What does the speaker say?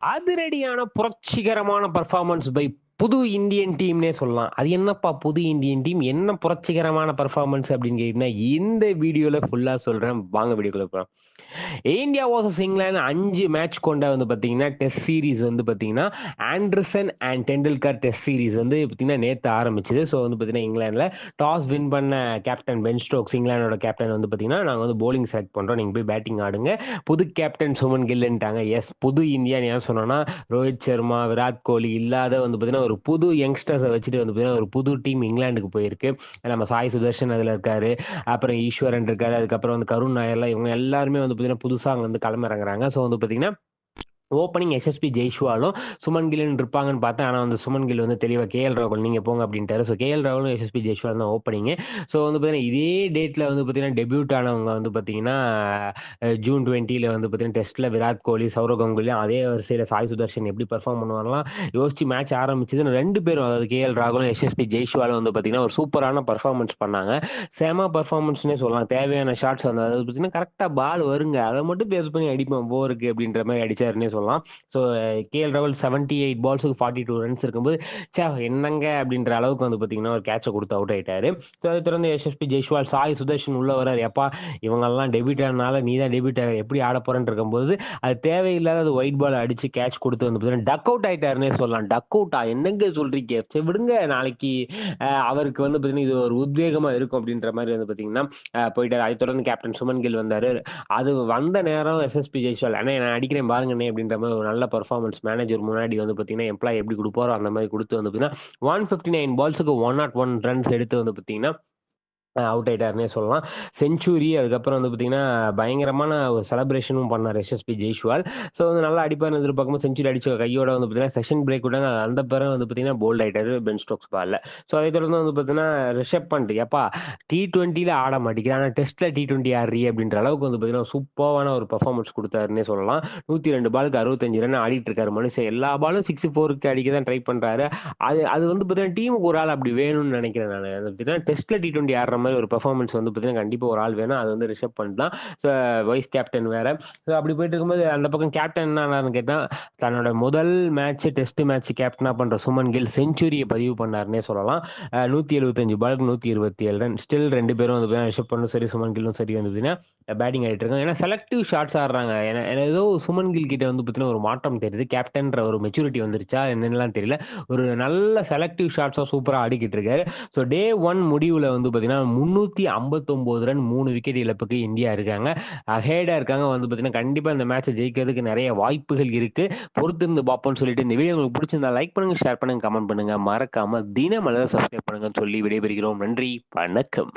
அதிரடியான புரட்சிகரமான performance by புது இந்தியன் டீம்னே சொல்லலாம். அது என்னப்பா புது இந்தியன் டீம்? என்ன புரட்சிகரமான பெர்ஃபார்மன்ஸ் அப்படின்னு கேட்டீங்கன்னா, இந்த வீடியோல ஃபுல்லா சொல்றேன். வாங்க வீடியோக்குள்ள போலாம். இந்தியா வர்சஸ் இங்கிலாந்து 5 மேட்ச் கொண்ட வந்து பார்த்தீங்கன்னா, டெஸ்ட் சீரிஸ் வந்து பார்த்தீங்கன்னா, Anderson and Tendulkar test series வந்து பார்த்தீங்கன்னா, நேத்து ஆரம்பிச்சது. ஸோ வந்து பார்த்தீங்கன்னா, இங்கிலாந்துல டாஸ் வின் பண்ண கேப்டன் பென் ஸ்டோக்ஸ், இங்கிலாந்தோட கேப்டன் வந்து பார்த்தீங்கன்னா, நாங்க வந்து பவுலிங் செலக்ட் பண்றோம். நீங்க போய் பேட்டிங் ஆடுங்க. புது கேப்டன் சுமன் கில்ன்ட்டாங்க. எஸ் புது இந்தியான்னு ஏன் சொன்னோம்னா, ரோஹித் சர்மா, விராட் கோலி இல்லாத வந்து பார்த்தீங்கன்னா, ஒரு புது யங்ஸ்டர்ஸ வச்சுட்டு வந்து பார்த்தீங்கன்னா, ஒரு புது டீம் இங்கிலாந்துக்கு போயிருக்கு. நம்ம சாய் சுதர்ஷன் அதுல இருக்காரு. அப்புறம் ஈஸ்வரன் இருக்காரு. அதுக்கப்புறம் வந்து கருண் நாயர்லாம் இவங்க எல்லாருமே வந்து பார்த்தீங்கன்னா, புதுசா அங்க வந்து களம் இறங்குறாங்க. ஸோ வந்து பார்த்தீங்கன்னா, ஓப்பனிங் எஸ்எஸ்பி ஜெய்ஷ்வாலும், சுமன் கில்லும் இருப்பாங்கன்னு பார்த்தேன். ஆனா வந்து சுமன் கில் வந்து தெளிவா கேஎல் ராகுல் நீங்க போங்க அப்படின்ட்டாரு. ஸோ கேஎல் ராகுலும், எஸ்எஸ்பி ஜெய்ஷ்வால் தான் ஓப்பனிங்கு. ஸோ வந்து பார்த்தீங்கன்னா, இதே டேட்ல வந்து பார்த்தீங்கன்னா, டெபியூட் ஆனவங்க வந்து பார்த்தீங்கன்னா, ஜூன் 20ல வந்து பார்த்தீங்கன்னா, டெஸ்ட்ல விராட் கோலி, சௌரவ் கங்குலி அதே வரிசையில சாய் சுதர்ஷன் எப்படி பெர்ஃபார்ம் பண்ணுவாங்கலாம் யோசிச்சு மேட்ச் ஆரம்பிச்சது 2 பேரும் அதாவது கேஎல் ராகுலும், எஸ்எஸ்பி ஜெய்ஷ்வாலும் வந்து பார்த்தீங்கன்னா, ஒரு சூப்பரான பெர்ஃபார்மன்ஸ் பண்ணாங்க. செம பெர்ஃபார்மன்ஸ்ன்னே சொல்லலாம். தேவையான ஷாட்ஸ் வந்து அதாவது பார்த்தீங்கன்னா, கரெக்ட்டா பால் வருங்க. அத மட்டும் பேஸ் பண்ணி அடிப்பேன் போருக்கு அப்படின்ற மாரி அடிச்சாருன்னே சொல்லலாம். ஸோ கேஎல் ராகுல் 78 பால்ஸுக்கு 42 ரன்ஸ் இருக்கும்போது, ச்சே என்னங்க அப்படின்ற அளவுக்கு வந்து பார்த்தீங்கன்னா, ஒரு கேட்ச குடுத்து அவுட் ஆயிட்டாரு. ஸோ அத தொடர்ந்து எஸ்எஸ்பி ஜெய்ஷ்வால், சாய் சுதர்ஷன் உள்ள வராரு. "எப்பா இவங்கலாம் டெபியூட் ஆனனால நீ தான் டெபியூட் எப்படி ஆடப் போறன்னு" இருக்கும்போது, அது தேவையில்லாத அது ஒயிட் பால் அடிச்சு கேட்ச் குடுத்து வந்து பார்த்தீங்கன்னா, டக் அவுட் ஆயிட்டாருன்னே சொல்லலாம். டக் அவுட்டா? என்னங்க சொல்றீங்க? சரி விடுங்க நாளைக்கு அவருக்கு வந்து பார்த்தீங்கன்னா, இது ஒரு உத்வேகமா இருக்கும் அப்படின்ற மாரி வந்து பார்த்தீங்கன்னா, போயிட்டாரு. அதைத் தொடர்ந்து கேப்டன் சுமன் கில் வந்தாரு. அது வந்த நேரம் எஸ்எஸ்பி ஜெய்ஷ்வால், "அண்ணே நான் அடிக்கிறேன் பாருங்கண்ணே" அப்படின்ற மாரி ஒரு நல்ல பெர்ஃபார்மன்ஸ் மேனேஜர் முன்னாடி வந்து பார்த்தீங்கன்னா, எம்ப்ளாயி எப்படி குடுப்பாரோ அந்த மாரி குடுத்து வந்து பார்த்தீங்கன்னா, 159 பால்ஸ்க்கு 101 ரன்ஸ் எடுத்து வந்து பார்த்தீங்கன்னா அவுட் ஆயிட்டாருன்னே சொல்லலாம். செஞ்சுரி அதுக்கப்புறம் வந்து பார்த்தீங்கன்னா, பயங்கரமான ஒரு செலப்ரேஷனும் பண்ணாரு எஸ்எஸ்பி ஜெய்ஷ்வால். ஸோ வந்து நல்லா அடிப்பார்ன்னு எதிர்பார்க்கும்போது செஞ்சுரி அடிச்ச கையோட வந்து பார்த்தீங்கன்னா, செஷன் பிரேக் விட்டாங்க. அந்த பிறகு வந்து பார்த்தீங்கன்னா, போல்ட் ஆயிட்டாரு பென் ஸ்டோக்ஸ் பால்ல. ஸோ அதைத் தொடர்ந்து வந்து பார்த்தீங்கன்னா, ரிஷப் பண்ட் "எப்பா T20ல ஆட மாட்டேங்கிற. ஆனா டெஸ்ட்ல T20 ஆடுறியே" அப்படின்ற அளவுக்கு வந்து பார்த்தீங்கன்னா, சூப்பர்வான ஒரு பெர்ஃபார்மன்ஸ் குடுத்தாருன்னே சொல்லலாம். 102 பாலுக்கு 65 ரன் ஆடிட்டு இருக்காரு மனுஷன். எல்லா பாலும் 6, 4க்கு அடிக்க தான் ட்ரை பண்றாரு. அது அது வந்து பார்த்தீங்கன்னா, டீமுக்கு ஒரு ஆள் அப்படி வேணும்னு நெனைக்கிறேன் நானு. அது பார்த்தீங்கன்னா, டெஸ்ட்ல T20 ஆடுற மாரி ஒரு பெர்ஃபார்மன்ஸ் வந்து பார்த்தீங்கன்னா, கண்டிப்பா ஒரு ஆள் வேணும். அது வந்து ரிஷப் பண்ட் தான். ஸோ வைஸ் கேப்டன் வேற. ஸோ அப்படி போயிட்டு இருக்கும்போது, அந்த பக்கம் கேப்டன் என்ன ஆனாருன்னு கேட்டா, தன்னோட முதல் டெஸ்ட் மேட்ச் கேப்டனா பண்ற சுமன் கில் செஞ்சுரிய பதிவு பண்ணாருன்னே சொல்லலாம். 175 பாலுக்கு 127 ரன். ஸ்டில் 2 பேரும் வந்து பார்த்தீங்கன்னா, ரிஷப் பண்டும் சரி, சுமன் கில்லும் சரி வந்து பார்த்தீங்கன்னா, பேட்டிங் ஆடிட்டு இருக்காங்க. ஏன்னா செலக்டிவ் ஷாட்ஸ் ஆடுறாங்க. ஏன்னா ஏதோ சுமன் கில் கிட்ட வந்து பார்த்தீங்கன்னா, ஒரு மாற்றம் தெரியுது. கேப்டன்ற ஒரு மெச்சூரிட்டி வந்துருச்சா என்னன்னுலாம் தெரியல. ஒரு நல்ல செலக்டிவ் ஷாட்ஸா சூப்பரா ஆடிக்கிட்டு இருக்காரு. ஸோ டே 1 முடிவுல வந்து பார்த்தீங்கன்னா, 359 ரன் 3 விக்கெட் இழப்புக்கு இந்தியா இருக்காங்க. அஹேடா இருக்காங்க. வந்து பார்த்தீங்கன்னா, கண்டிப்பா இந்த மேட்ச ஜெயிக்கிறதுக்கு நெறைய வாய்ப்புகள் இருக்கு. பொறுத்திருந்து பார்ப்போம்னு சொல்லிட்டு, இந்த வீடியோ உங்களுக்கு புடிச்சிருந்தா லைக் பண்ணுங்க, ஷேர் பண்ணுங்க, கமெண்ட் பண்ணுங்க. மறக்காம தினமலர் சப்ஸ்கிரைப் பண்ணுங்கன்னு சொல்லி விடைபெறுகிறோம். நன்றி, வணக்கம்.